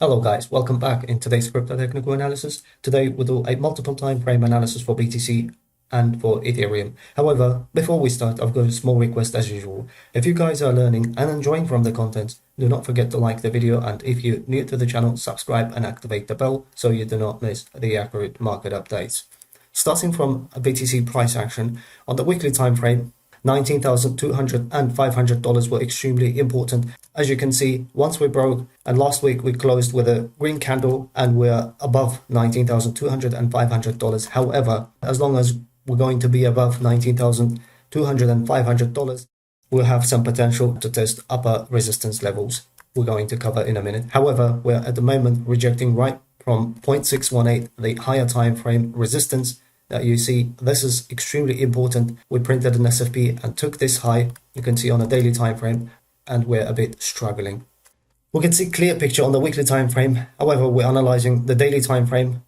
Hello guys, welcome back. In today's crypto technical analysis, today we'll do a multiple time frame analysis for BTC and for Ethereum. However, before we start, I've got a small request as usual. If you guys are learning and enjoying from the content, do not forget to like the video, and if you're new to the channel, subscribe and activate the bell so you do not miss the accurate market updates. Starting from a BTC price action, on the weekly time frame, $19,200 and $500 were extremely important. As you can see, once we broke, and last week we closed with a green candle and we're above $19,200 and $500. However, as long as we're going to be above $19,200 and $500, we'll have some potential to test upper resistance levels we're going to cover in a minute. However, we're at the moment rejecting right from 0.618, the higher time frame resistance that you see. This is extremely important. We printed an SFP and took this high, you can see on a daily time frame, and we're a bit struggling. We can see clear picture on the weekly time frame. However, we're analyzing the daily time frame.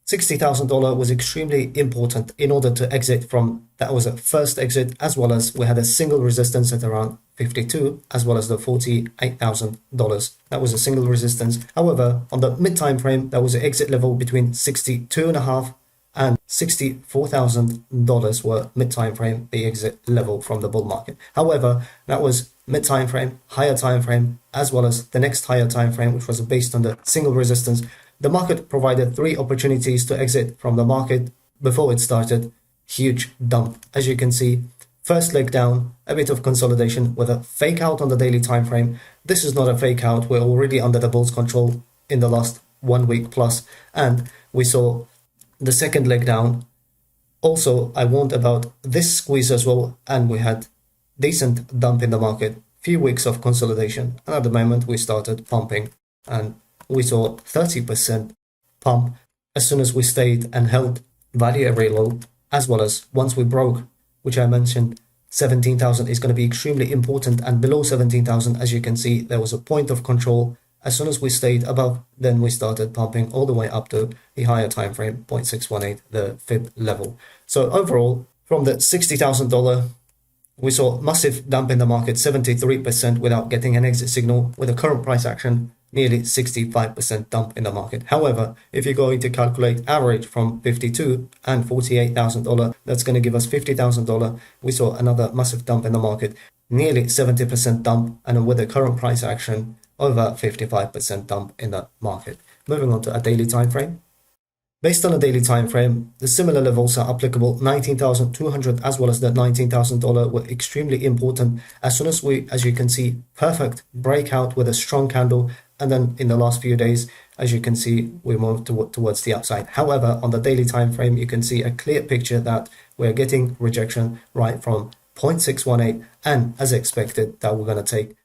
$60,000 was extremely important in order to exit from. That was a first exit, as well as we had a single resistance at around 52, as well as the $48,000. That was a single resistance. However, on the mid time frame, that was an exit level between 62.5 and $64,000 were mid time frame, the exit level from the bull market. However, that was mid time frame, higher time frame, as well as the next higher time frame, which was based on the single resistance. The market provided 3 opportunities to exit from the market before it started. Huge dump. As you can see, first leg down, a bit of consolidation with a fake out on the daily time frame. This is not a fake out. We're already under the bull's control in the last 1 week plus, and we saw the second leg down. Also, I warned about this squeeze as well, and we had decent dump in the market, few weeks of consolidation, and at the moment we started pumping, and we saw 30% pump as soon as we stayed and held value area low, as well as once we broke, which I mentioned, 17,000 is going to be extremely important, and below 17,000, as you can see, there was a point of control. As soon as we stayed above, then we started pumping all the way up to the higher time frame, 0.618, the fib level. So overall, from the $60,000, we saw massive dump in the market, 73% without getting an exit signal. With the current price action, nearly 65% dump in the market. However, if you're going to calculate average from 52 and $48,000, that's going to give us $50,000. We saw another massive dump in the market, nearly 70% dump, and with the current price action, over 55% dump in the market. Moving on to a daily time frame. Based on a daily time frame, the similar levels are applicable. 19,200 as well as the $19,000 were extremely important. As soon as as you can see, perfect breakout with a strong candle, and then in the last few days, as you can see, we moved towards the upside. However, on the daily time frame, you can see a clear picture that we're getting rejection right from 0.618, and as expected, that we're going to take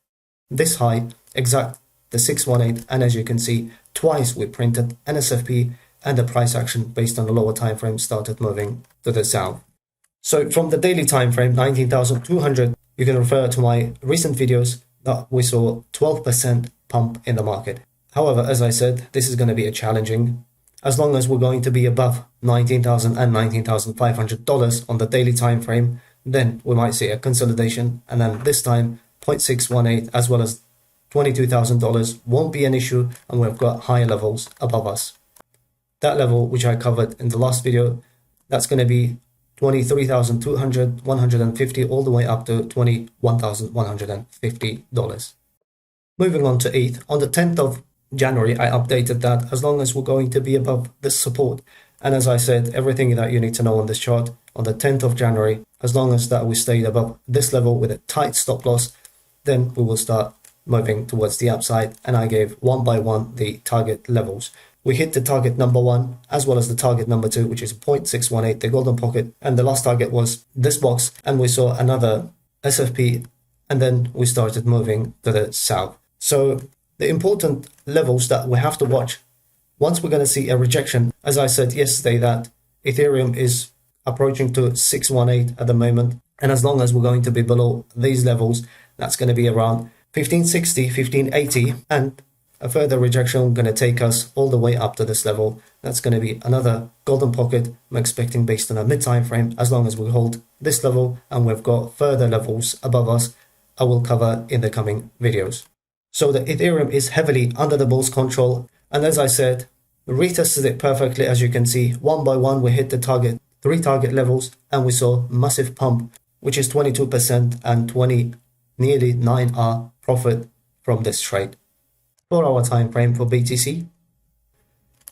this high, exact the 618, and as you can see, twice we printed an SFP, and the price action based on the lower time frame started moving to the south. So from the daily time frame, 19,200, you can refer to my recent videos that we saw 12% pump in the market. However, as I said, this is going to be a challenging, as long as we're going to be above $19,000 and $19,500 on the daily time frame, then we might see a consolidation, and then this time 0.618 as well as $22,000 won't be an issue, and we've got higher levels above us. That level, which I covered in the last video, that's going to be 23,200, 150, all the way up to $21,150. Moving on to ETH, on the 10th of January, I updated that as long as we're going to be above this support. And as I said, everything that you need to know on this chart, on the 10th of January, as long as that we stayed above this level with a tight stop loss, then we will start moving towards the upside, and I gave one by one the target levels. We hit the target number 1 as well as the target number 2, which is 0.618, the golden pocket, and the last target was this box, and we saw another SFP, and then we started moving to the south. So the important levels that we have to watch, once we're going to see a rejection, as I said yesterday, that Ethereum is approaching to 618 at the moment, and as long as we're going to be below these levels, that's going to be around 1560, 1580, and a further rejection going to take us all the way up to this level. That's going to be another golden pocket I'm expecting based on a mid time frame. As long as we hold this level and we've got further levels above us, I will cover in the coming videos. So the Ethereum is heavily under the bull's control. And as I said, retested it perfectly. As you can see, one by one, we hit the target, 3 target levels, and we saw massive pump, which is 22% and nearly 9R profit from this trade. 4-hour time frame for BTC.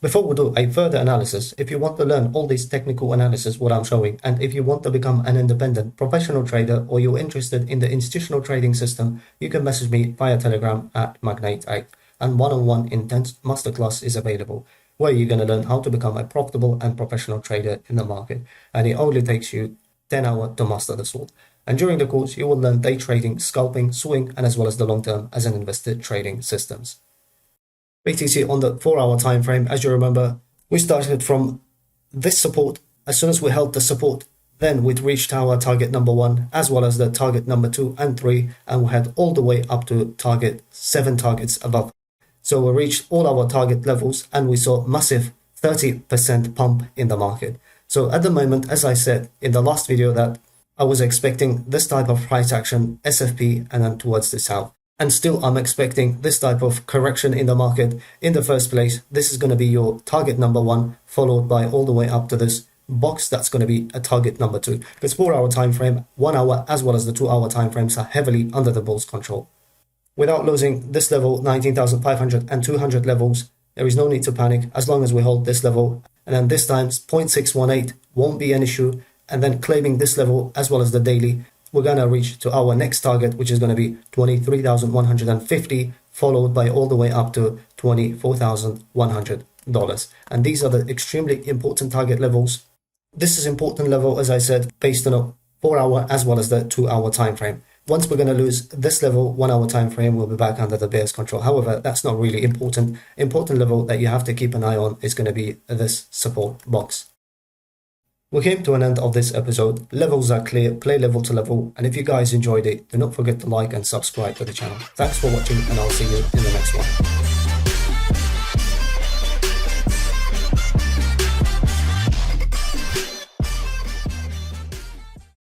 Before we do a further analysis, if you want to learn all these technical analysis, what I'm showing, and if you want to become an independent professional trader or you're interested in the institutional trading system, you can message me via Telegram at Magnate8, and one-on-one intense masterclass is available, where you're going to learn how to become a profitable and professional trader in the market, and it only takes you 10 hours to master this all. And during the course, you will learn day trading, scalping, swing, and as well as the long-term as an invested trading systems. BTC on the 4-hour time frame, as you remember, we started from this support. As soon as we held the support, then we'd reached our target number 1, as well as the target number 2 and 3, and we had all the way up to target 7 targets above. So we reached all our target levels, and we saw massive 30% pump in the market. So at the moment, as I said in the last video, that I was expecting this type of price action, SFP, and then towards the south. And still, I'm expecting this type of correction in the market. In the first place, this is going to be your target number 1, followed by all the way up to this box that's going to be a target number 2. This 4-hour time frame, 1 hour, as well as the 2-hour time frames are heavily under the bull's control. Without losing this level, 19,500 and 200 levels, there is no need to panic as long as we hold this level. And then this time, 0.618 won't be an issue. And then claiming this level as well as the daily, we're going to reach to our next target, which is going to be 23,150, followed by all the way up to $24,100. And these are the extremely important target levels. This is important level, as I said, based on a 4-hour as well as the 2-hour time frame. Once we're going to lose this level, 1-hour time frame, we'll be back under the bear's control. However, that's not really important. Important level that you have to keep an eye on is going to be this support box. We came to an end of this episode. Levels are clear, play level to level, and if you guys enjoyed it, do not forget to like and subscribe to the channel. Thanks for watching, and I'll see you in the next one.